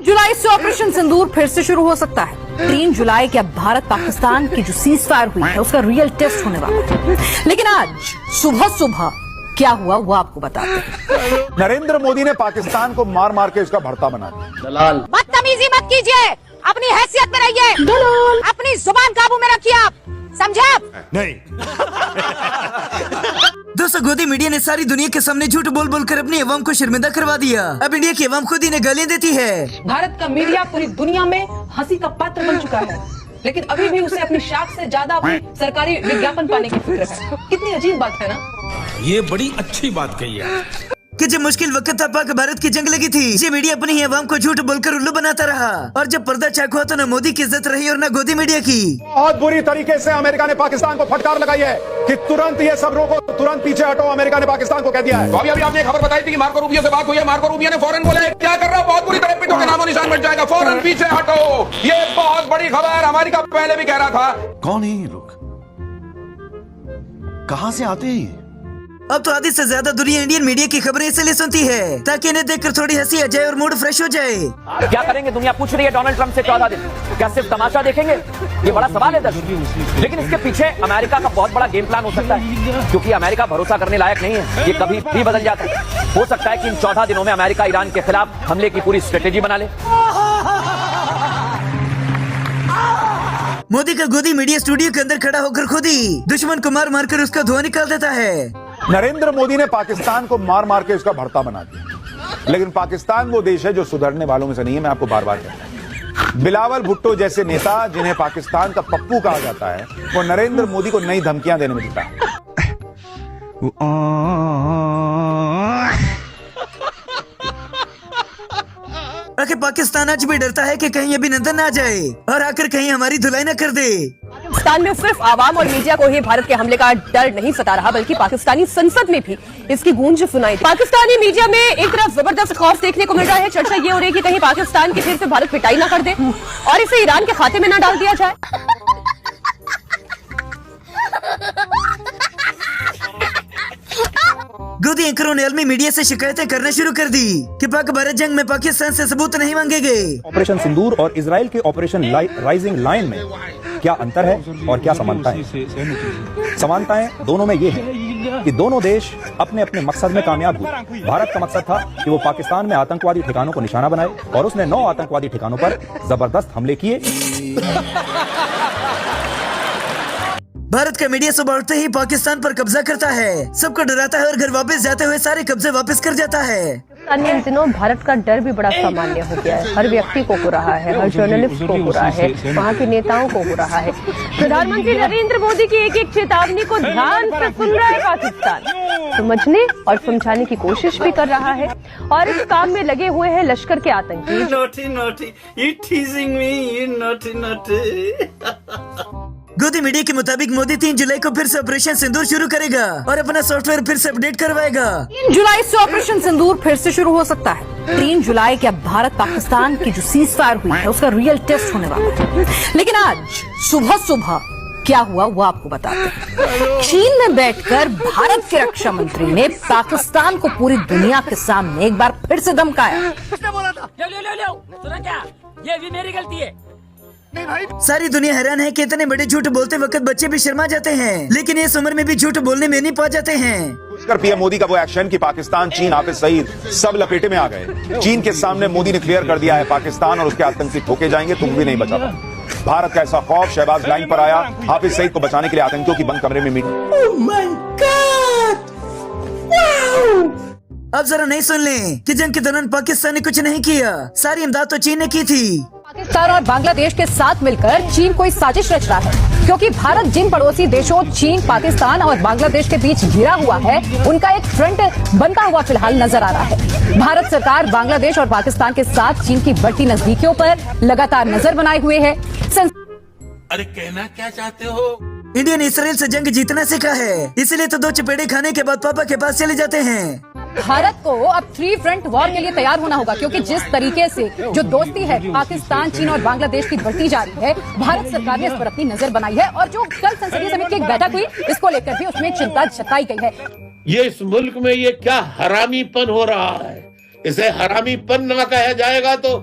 जुलाई से ऑपरेशन सिंदूर फिर से शुरू हो सकता है। 3 जुलाई के अब भारत पाकिस्तान की जो सीज फायर हुई है उसका रियल टेस्ट होने वाला है। लेकिन आज सुबह सुबह क्या हुआ वो आपको बताते हैं। नरेंद्र मोदी ने पाकिस्तान को मार मार के उसका भरता बना दिया। दलाल बदतमीजी मत कीजिए, अपनी हैसियत में रहिए, दलाल अपनी जुबान काबू में रखिए, आप समझे? आप नहीं। दोस्तों, गोदी मीडिया ने सारी दुनिया के सामने झूठ बोल बोल कर अपनी अवाम को शर्मिंदा करवा दिया। अब इंडिया की अवाम खुद इन्हें गालियां देती है। भारत का मीडिया पूरी दुनिया में हंसी का पात्र बन चुका है, लेकिन अभी भी उसे अपनी शाख से ज्यादा अपनी सरकारी विज्ञापन पाने की फिक्र है। कितनी अजीब बात है ना। ये बड़ी अच्छी बात कही है कि जब मुश्किल वक्त था पाक भारत की जंग लगी थी, ये मीडिया अपनी ही अवाम को झूठ बोलकर उल्लू बनाता रहा। और जब पर्दा चाक हुआ तो न मोदी की इज्जत रही और न गोदी मीडिया की। बहुत बुरी तरीके से अमेरिका ने पाकिस्तान को फटकार लगाई है कि तुरंत ये सब रोको, तुरंत पीछे हटो। अमेरिका ने पाकिस्तान को कह दिया है। तो अभी आपने खबर बताई थी कि मार्को रूबियो से बात हुई है। मार्को रूबियो ने फौरन बोला क्या कर रहा है, बहुत बुरी तरह पिटो के नामो निशान मिट जाएगा, फौरन पीछे हटो। ये बहुत बड़ी खबर, अमेरिका पहले भी कह रहा था। कौन है ये लोग, कहां से आते हैं? अब तो आधी से ज्यादा दुनिया इंडियन मीडिया की खबरें इसलिए सुनती है ताकि इन्हें देखकर थोड़ी हंसी आ जाए और मूड फ्रेश हो जाए। क्या करेंगे दुनिया पूछ रही है डोनाल्ड ट्रंप से 14 दिन, क्या सिर्फ तमाशा देखेंगे? ये बड़ा सवाल है दर्शक। लेकिन इसके पीछे अमेरिका का बहुत बड़ा गेम प्लान हो सकता है, क्योंकि अमेरिका भरोसा करने लायक नहीं है, ये कभी भी बदल जाता है। हो सकता है कि इन 14 दिनों में अमेरिका ईरान के खिलाफ हमले की पूरी स्ट्रेटेजी बना ले। मोदी का गोदी मीडिया स्टूडियो के अंदर खड़ा होकर खुद ही दुश्मन को मार मार कर उसका धुआं निकाल देता है। नरेंद्र मोदी ने पाकिस्तान को मार मार के उसका भरता बना दिया। लेकिन पाकिस्तान वो देश है जो सुधरने वालों में से नहीं है। मैं आपको बार बार कहता हूं, बिलावल भुट्टो जैसे नेता जिन्हें पाकिस्तान का पप्पू कहा जाता है, वो नरेंद्र मोदी को नई धमकियां देने में जुटा है। आखिर पाकिस्तान आज भी डरता है कि कहीं अभिनंदन ना जाए और आकर कहीं हमारी धुलाई न कर दे। पाकिस्तान में सिर्फ आवाम और मीडिया को ही भारत के हमले का डर नहीं सता रहा, बल्कि पाकिस्तानी संसद में भी इसकी गूंज सुनाई। पाकिस्तानी मीडिया में एक तरफ जबरदस्त खौफ देखने को मिल रहा है। चर्चा ये हो रही है कि कहीं पाकिस्तान की फिर से भारत पिटाई ना कर दे और इसे ईरान के खाते में ना डाल दिया जाए। गोदी एंकरों ने आलमी मीडिया से शिकायतें करना शुरू कर दी कि पाक भारत जंग में पाकिस्तान से सबूत नहीं मांगेंगे। ऑपरेशन सिंदूर और इजराइल के ऑपरेशन राइजिंग लायन में क्या अंतर है और क्या समानताएं? समानताएं दोनों में ये है कि दोनों देश अपने अपने मकसद में कामयाब हुए। भारत का मकसद था कि वो पाकिस्तान में आतंकवादी ठिकानों को निशाना बनाए और उसने 9 आतंकवादी ठिकानों पर जबरदस्त हमले किए। भारत का मीडिया सुबह उठते ही पाकिस्तान पर कब्जा करता है, सबको डराता है और घर वापस जाते हुए सारे कब्जे वापस कर जाता है। इन दिनों भारत का डर भी बड़ा सामान्य हो गया है। हर व्यक्ति को हो रहा है, हर जर्नलिस्ट को हो रहा है, वहाँ के नेताओं को हो रहा है। प्रधानमंत्री नरेंद्र मोदी की एक एक चेतावनी को ध्यान से सुन रहा है पाकिस्तान, समझने और समझाने की कोशिश भी कर रहा है और इस काम में लगे हुए हैं लश्कर के आतंकी। गोदी मीडिया के मुताबिक मोदी 3 जुलाई को फिर से ऑपरेशन सिंदूर शुरू करेगा और अपना सॉफ्टवेयर फिर से अपडेट करवाएगा। 3 जुलाई से ऑपरेशन सिंदूर फिर से शुरू हो सकता है। 3 जुलाई के अब भारत पाकिस्तान की जो सीज फायर हुई है उसका रियल टेस्ट होने वाला है। लेकिन आज सुबह सुबह क्या हुआ वो आपको बताते हैं। चीन में बैठकर भारत के रक्षा मंत्री ने पाकिस्तान को पूरी दुनिया के सामने एक बार फिर से धमकाया। सुना क्या? ये भी मेरी गलती है। सारी दुनिया हैरान है कि इतने बड़े झूठ बोलते वक्त बच्चे भी शर्मा जाते हैं, लेकिन इस उम्र में भी झूठ बोलने में नहीं पा जाते हैं। उसकर पीएम मोदी का वो एक्शन कि पाकिस्तान, चीन, हाफिज सईद सब लपेटे में आ गए। चीन के सामने मोदी ने क्लियर कर दिया है, पाकिस्तान और उसके आतंकी ठोके जाएंगे, तुम भी नहीं बचा पाओगे। भारत का ऐसा खौफ, शहबाज लाइन पर आया, हाफिज सईद को बचाने के लिए आतंकियों की बंद कमरे में अब जरा नहीं सुन लें कि जंग के दौरान पाकिस्तान ने कुछ नहीं किया, सारी इमदाद तो चीन ने की थी। पाकिस्तान और बांग्लादेश के साथ मिलकर चीन कोई साजिश रच रहा है, क्योंकि भारत जिन पड़ोसी देशों चीन, पाकिस्तान और बांग्लादेश के बीच घिरा हुआ है, उनका एक फ्रंट बनता हुआ फिलहाल नजर आ रहा है। भारत सरकार बांग्लादेश और पाकिस्तान के साथ चीन की बढ़ती नजदीकियों पर लगातार नजर बनाए हुए है। अरे कहना क्या चाहते हो? इंडिया ने इसराइल से जंग जीतना सीखा है, इसलिए तो 2 चपेड़े खाने के बाद पापा के पास चले जाते हैं। भारत को अब 3 फ्रंट वॉर के लिए तैयार होना होगा, क्योंकि जिस तरीके से जो दोस्ती है पाकिस्तान, चीन और बांग्लादेश की बढ़ती जा रही है, भारत सरकार ने इस पर अपनी नजर बनाई है। और जो कल संसदीय समिति की एक बैठक हुई, इसको लेकर भी उसमें चिंता जताई गई है। ये इस मुल्क में ये क्या हरामीपन हो रहा है, इसे हरामीपन न कहा जाएगा तो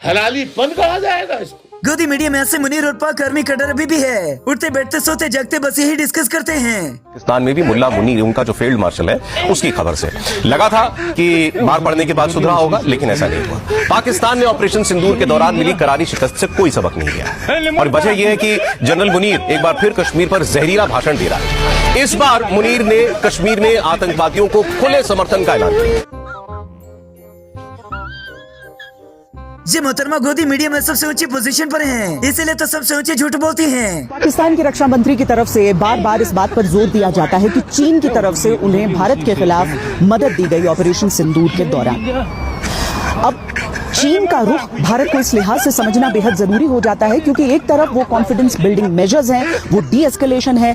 हलाली बंद कहा जाएगा इसको। गोदी मीडिया में ऐसे मुनीर और पाक आर्मी का डर अभी भी है। उठते बैठते सोते जागते बस यही डिस्कस करते हैं। पाकिस्तान में भी मुल्ला मुनीर, उनका जो फील्ड मार्शल है, उसकी खबर से लगा था कि मार पड़ने के बाद सुधरा होगा, लेकिन ऐसा नहीं हुआ। पाकिस्तान ने ऑपरेशन सिंदूर के दौरान मिली करारी शिकस्त से कोई सबक नहीं लिया और वजह यह है कि जनरल मुनीर एक बार फिर कश्मीर पर जहरीला भाषण दे रहा है। इस बार मुनीर ने कश्मीर में आतंकवादियों को खुले समर्थन का ऐलान किया। जी मोहतरमा गोदी मीडिया में सबसे ऊंची पोजीशन पर हैं, इसीलिए तो सबसे ऊंचे झूठ बोलती हैं। पाकिस्तान के रक्षा मंत्री की तरफ से बार बार इस बात पर जोर दिया जाता है कि चीन की तरफ से उन्हें भारत के खिलाफ मदद दी गई ऑपरेशन सिंदूर के दौरान। अब चीन का रुख भारत को इस लिहाज से समझना बेहद जरूरी हो जाता है क्योंकि एक तरफ वो कॉन्फिडेंस बिल्डिंग मेजर्स हैं, वो डी एस्केलेशन है।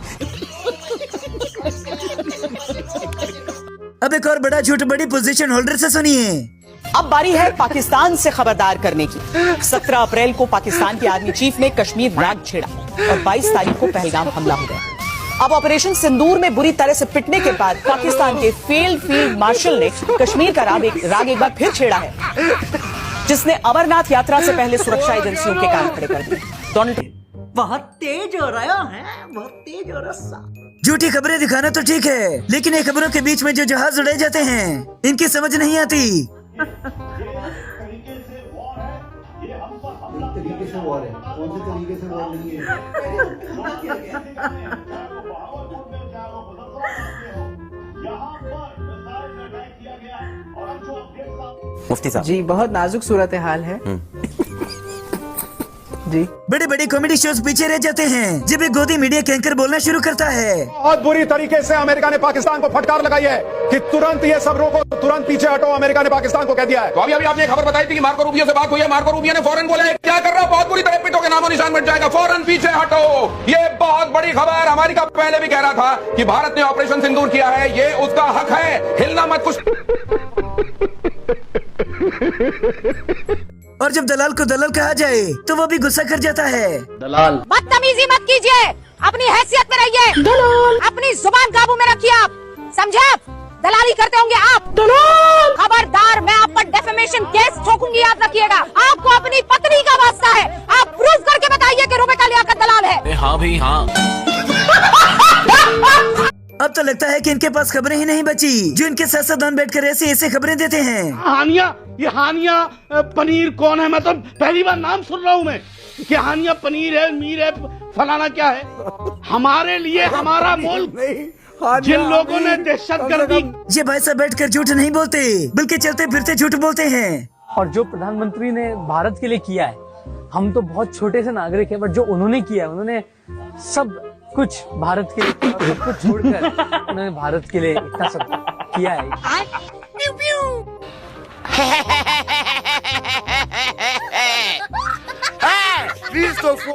अब एक और बड़ा झूठ बड़ी पोजीशन होल्डर से सुनिए। अब बारी है पाकिस्तान से खबरदार करने की। 17 अप्रैल को पाकिस्तान के आर्मी चीफ ने कश्मीर राग छेड़ा और 22 तारीख को पहलगाम हमला हो गया। अब ऑपरेशन सिंदूर में बुरी तरह से पिटने के बाद पाकिस्तान के फील्ड मार्शल ने कश्मीर का राग एक बार फिर छेड़ा है, जिसने अमरनाथ यात्रा से पहले सुरक्षा एजेंसियों के कान खड़े कर दिए। डोनाल्ड बहुत तेज हो रहा है, बहुत तेज हो रहा। झूठी खबरें दिखाना तो ठीक है, लेकिन ये खबरों के बीच में जो जहाज उड़ाए जाते हैं इनकी समझ नहीं आती। मुफ्ती साहब जी बहुत नाजुक सूरत हाल है जी। बड़े बड़े कॉमेडी शोज पीछे रह जाते हैं जब एक गोदी मीडिया के एंकर बोलना शुरू करता है। बहुत बुरी तरीके से अमेरिका ने पाकिस्तान को फटकार लगाई है कि तुरंत ये सब रोको, तुरंत पीछे हटो। अमेरिका ने पाकिस्तान को कह दिया है। तो अभी आपने खबर बताई थी कि मार्को रूबियो से बात हुई है। मार्को रूबियो ने फौरन बोला है क्या कर रहा हो, बहुत बुरी तरह पिटोगे, नामो निशान मिट जाएगा, फौरन पीछे हटो। ये बहुत बड़ी खबर। अमेरिका पहले भी कह रहा था कि भारत ने ऑपरेशन सिंदूर किया है, ये उसका हक है, हिलना मत कुछ। और जब दलाल को दलाल कहा जाए तो वो भी गुस्सा कर जाता है। दलाल बदतमीजी मत कीजिए, अपनी हैसियत में रहिए, अपनी जुबान काबू में रखिए। आप समझे? आप दलाली करते होंगे आप। खबरदार, मैं आप पर डेफेमेशन केस ठोकूंगी, याद रखिएगा। आपको अपनी पत्नी का वास्ता है, आप प्रूव करके बताइए कि रुपए का लियाकत दलाल है। हाँ भाई हाँ। अब तो लगता है कि इनके पास खबरें ही नहीं बची जो इनके साथ साथ बैठकर ऐसे खबरें देते हैं। हानिया पनीर कौन है? मैं तो पहली बार नाम सुन रहा हूँ मैं कि हानिया पनीर है, मीर है, फलाना क्या है। हमारे लिए हमारा मुल्क जिन लोगों ने दहशतगर्दी। ये भाई साहब बैठकर झूठ नहीं बोलते बल्कि चलते फिरते झूठ बोलते हैं। और जो प्रधानमंत्री ने भारत के लिए किया है, हम तो बहुत छोटे से नागरिक हैं, बट जो उन्होंने किया है, उन्होंने सब कुछ भारत के लिए खुद को छोड़कर उन्होंने भारत के लिए इतना सब किया है। प्लीज दोस्तों